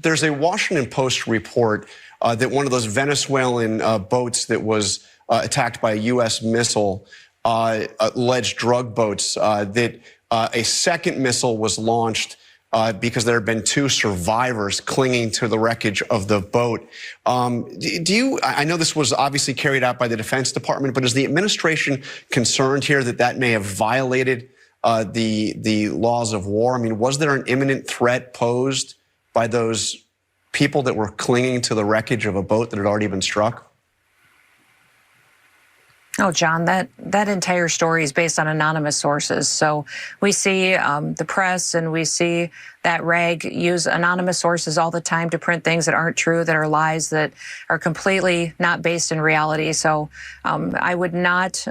there's a Washington Post report that one of those Venezuelan boats that was attacked by a U.S. missile, alleged drug boats, that a second missile was launched because there had been 2 survivors clinging to the wreckage of the boat. I know this was obviously carried out by the Defense Department, but is the administration concerned here that that may have violated the laws of war? I mean, was there an imminent threat posed by those people that were clinging to the wreckage of a boat that had already been struck? Oh, John, that entire story is based on anonymous sources. So we see the press and we see that rag use anonymous sources all the time to print things that aren't true, that are lies, that are completely not based in reality. So I would not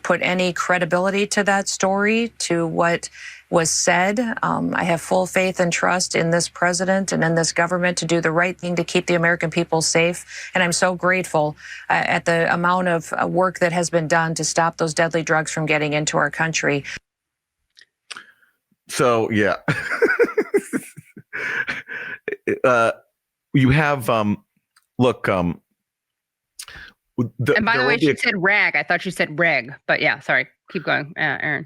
put any credibility to that story, to what was said. I have full faith and trust in this president and in this government to do the right thing to keep the American people safe. And I'm so grateful at the amount of work that has been done to stop those deadly drugs from getting into our country. So, yeah. You have, look, and by the way, she said rag. I thought she said reg, but yeah, sorry. Keep going, Aaron.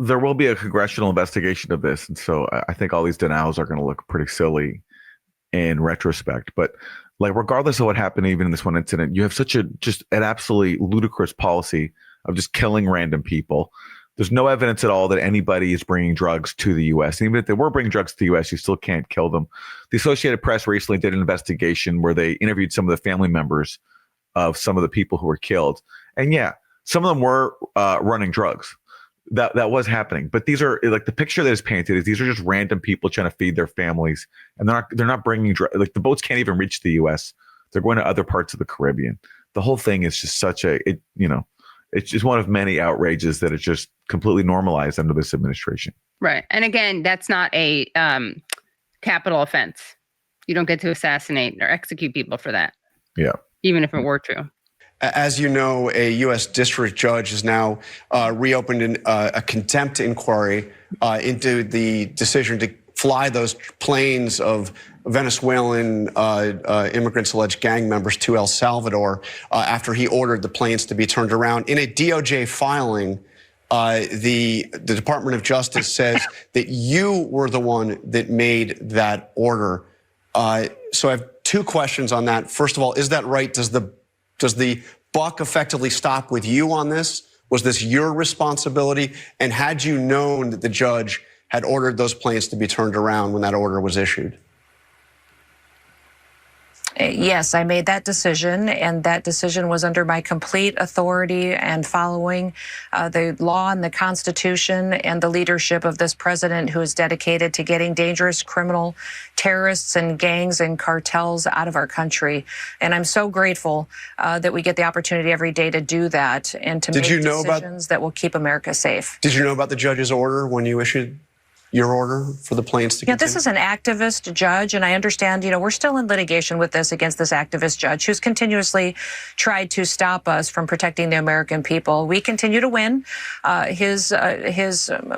There will be a congressional investigation of this. And so I think all these denials are going to look pretty silly in retrospect. But like, regardless of what happened, even in this one incident, you have such just an absolutely ludicrous policy of just killing random people. There's no evidence at all that anybody is bringing drugs to the U.S. And even if they were bringing drugs to the U.S., you still can't kill them. The Associated Press recently did an investigation where they interviewed some of the family members of some of the people who were killed. And yeah, some of them were running drugs. That was happening. But these are, like, the picture that is painted is these are just random people trying to feed their families. And they're not bringing drugs. Like, the boats can't even reach the U.S. They're going to other parts of the Caribbean. The whole thing is just such it's just one of many outrages that is just completely normalized under this administration. Right. And again, that's not a capital offense. You don't get to assassinate or execute people for that. Yeah. Even if it were true. As you know, a U.S. district judge has now reopened a contempt inquiry into the decision to fly those planes of Venezuelan immigrants, alleged gang members, to El Salvador after he ordered the planes to be turned around. In a DOJ filing, the Department of Justice says that you were the one that made that order. So I have 2 questions on that. First of all, is that right? Does the buck effectively stop with you on this? Was this your responsibility? And had you known that the judge had ordered those planes to be turned around when that order was issued? Yes, I made that decision, and that decision was under my complete authority and following the law and the Constitution and the leadership of this president, who is dedicated to getting dangerous criminal terrorists and gangs and cartels out of our country. And I'm so grateful that we get the opportunity every day to do that and to make decisions that will keep America safe. Did you know about the judge's order when you issued your order for the planes to continue? This is an activist judge, and I understand, we're still in litigation with this against this activist judge who's continuously tried to stop us from protecting the American people. We continue to win. His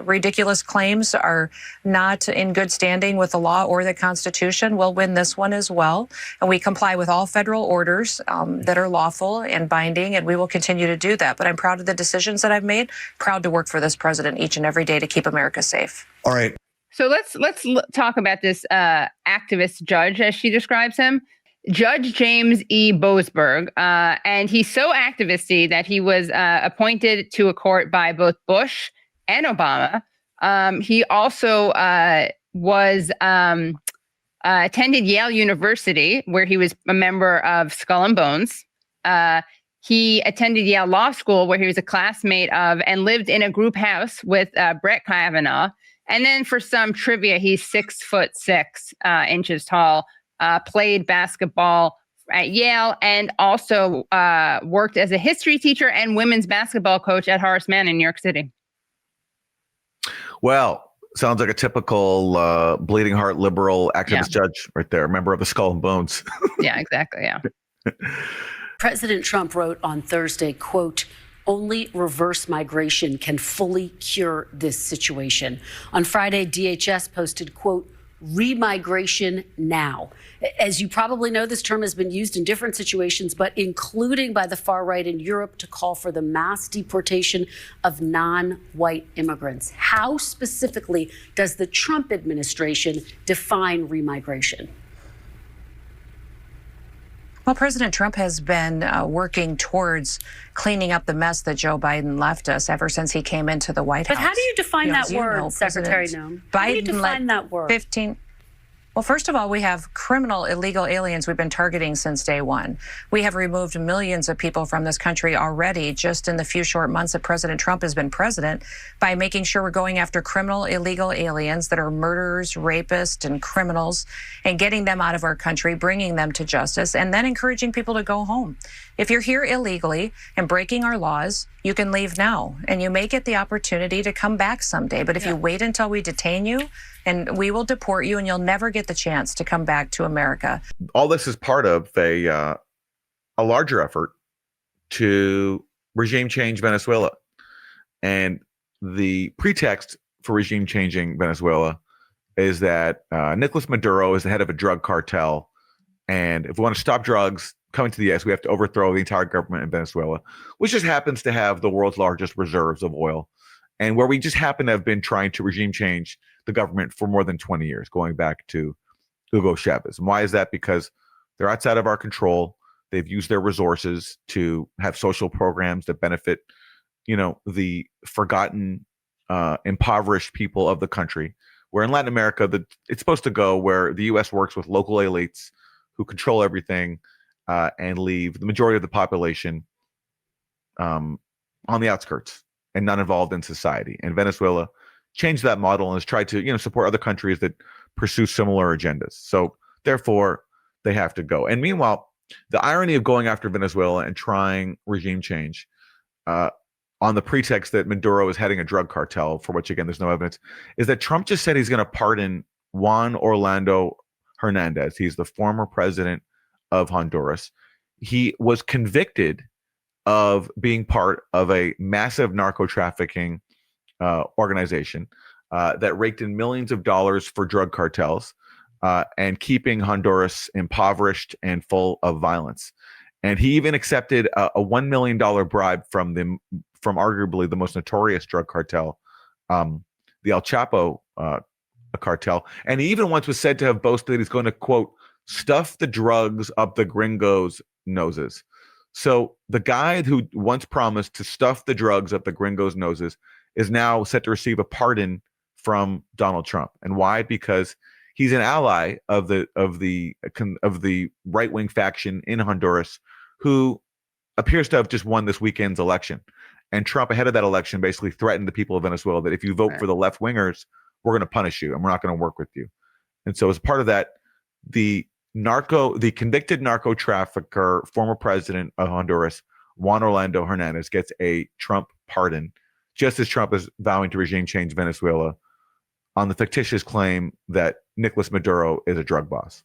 ridiculous claims are not in good standing with the law or the Constitution. We'll win this one as well, and we comply with all federal orders that are lawful and binding, and we will continue to do that. But I'm proud of the decisions that I've made, proud to work for this president each and every day to keep America safe. All right. So let's talk about this activist judge, as she describes him, Judge James E. Boasberg. And he's so activisty that he was appointed to a court by both Bush and Obama. He also attended Yale University, where he was a member of Skull and Bones. He attended Yale Law School, where he was a classmate of and lived in a group house with Brett Kavanaugh. And then for some trivia, he's 6'6" tall, played basketball at Yale, and also worked as a history teacher and women's basketball coach at Horace Mann in New York City. Well, sounds like a typical bleeding heart liberal activist judge right there, member of the Skull and Bones. Yeah, exactly. Yeah. President Trump wrote on Thursday, quote, "Only reverse migration can fully cure this situation." On Friday, DHS posted, quote, remigration now. As you probably know, this term has been used in different situations, but including by the far right in Europe to call for the mass deportation of non-white immigrants. How specifically does the Trump administration define remigration? Well, President Trump has been working towards cleaning up the mess that Joe Biden left us ever since he came into the White House. But how do you define that word, Secretary Noem? How do you define that word? Well, first of all, we have criminal illegal aliens we've been targeting since day one. We have removed millions of people from this country already just in the few short months that President Trump has been president by making sure we're going after criminal illegal aliens that are murderers, rapists, and criminals and getting them out of our country, bringing them to justice, and then encouraging people to go home. If you're here illegally and breaking our laws, you can leave now and you may get the opportunity to come back someday. But if you wait until we detain you, and we will deport you and you'll never get the chance to come back to America. All this is part of a larger effort to regime change Venezuela. And the pretext for regime changing Venezuela is that Nicolas Maduro is the head of a drug cartel. And if we want to stop drugs coming to the U.S., we have to overthrow the entire government in Venezuela, which just happens to have the world's largest reserves of oil. And where we just happen to have been trying to regime change the government for more than 20 years, going back to Hugo Chavez. And why is that? Because they're outside of our control. They've used their resources to have social programs that benefit, the forgotten, impoverished people of the country. Where in Latin America, it's supposed to go where the U.S. works with local elites who control everything and leave the majority of the population on the outskirts and not involved in society. And Venezuela changed that model and has tried to, support other countries that pursue similar agendas. So therefore, they have to go. And meanwhile, the irony of going after Venezuela and trying regime change on the pretext that Maduro is heading a drug cartel, for which, again, there's no evidence, is that Trump just said he's going to pardon Juan Orlando Hernandez. He's the former president of Honduras. He was convicted of being part of a massive narco trafficking organization that raked in millions of dollars for drug cartels and keeping Honduras impoverished and full of violence. And he even accepted a $1 million bribe from arguably the most notorious drug cartel, the El Chapo cartel. And he even once was said to have boasted that he's going to, quote, stuff the drugs up the gringos' noses. So the guy who once promised to stuff the drugs up the gringos' noses is now set to receive a pardon from Donald Trump. And why? Because he's an ally of the right-wing faction in Honduras who appears to have just won this weekend's election. And Trump, ahead of that election, basically threatened the people of Venezuela that if you vote for the left-wingers, we're going to punish you and we're not going to work with you. And so as part of that, the convicted narco trafficker, former president of Honduras, Juan Orlando Hernandez, gets a Trump pardon, just as Trump is vowing to regime change Venezuela on the fictitious claim that Nicolas Maduro is a drug boss.